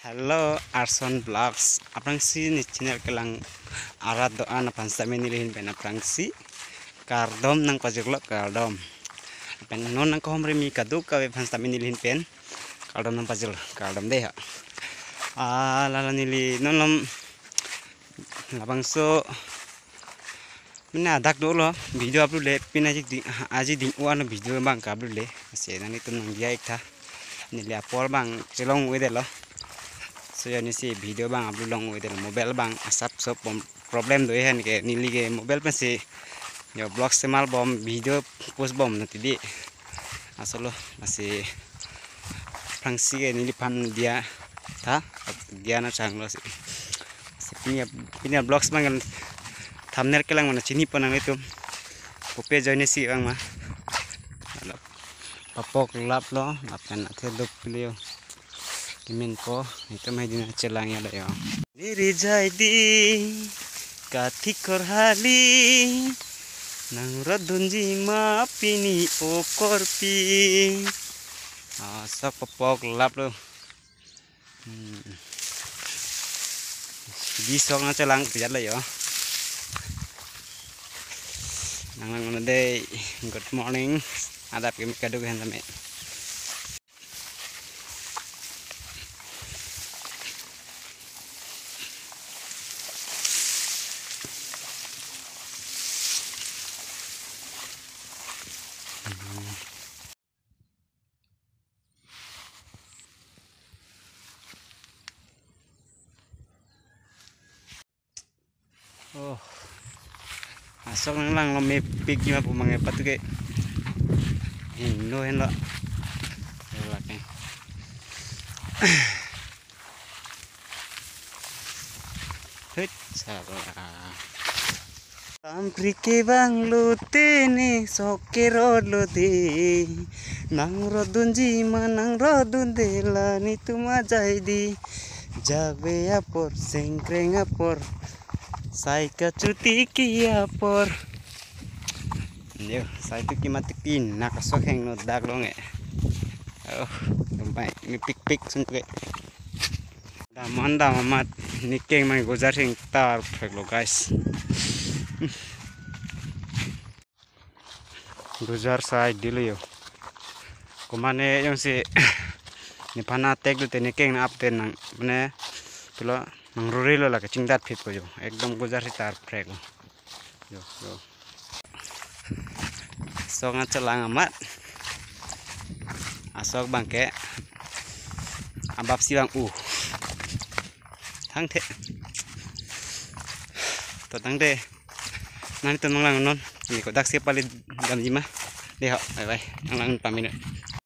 Halo Arson Vlogs, aprang si ni channel kelang arad doan apan sa menilihin pen aprang si kardom nang pajuklok kardom pen non nang kohom remi kadu ka pen sa menilihin pen kardom nang pajul kardom deh lala nili nonom labang so mina dak dolo video upload le pin aji ding wan video bang ka upload le se nang itu nang dia ikta nili apol bang celong we de lo so ya si video bang upload long with mobile bang asap so problem do hen ke nili ke mobile pa si yo blog semal bom video post bom nanti di asolo masih fangsi ke nili pan dia ta dia na chang lo si punya blogs bang thumbnail ke lang mana chini panang itu pope join si bang mah papok lap lo apan athe duk pilio kimin ko itu mah dina celang ya yo diri jadi kathi korhali nang rodunji ma pini o korpi sak papok lap lo di sok na celang tiat la yo nang day good morning adap kami kadug hen same oh asok nang lang lo me pig ni apa mange patu ke no hen lo la ke hit salah ampri ke bang lo tene sokero lo de nang rodunji manang rodun de la ni tuma jaidi jabe apor sengkreng apor sai ka cuti kia por yo sai tu ki matikin nak sok heng no dak lo nge oh tumpai mi pik pik sun ke da manda mamat nikeng mai gojar heng tar phek lo guys gojar sai dilo yo komane yang si ni pana tek lu te nikeng na apten nang mane tulo nang ruri lo la ke cingdat phit ko yo ekdom gojar si tar phek lo yo so nga celang amat asok bangke abab si bang thang the to tang de nang to mang lang non ni ko dak se palit gam ji ma de ho bye bye lang 5 minute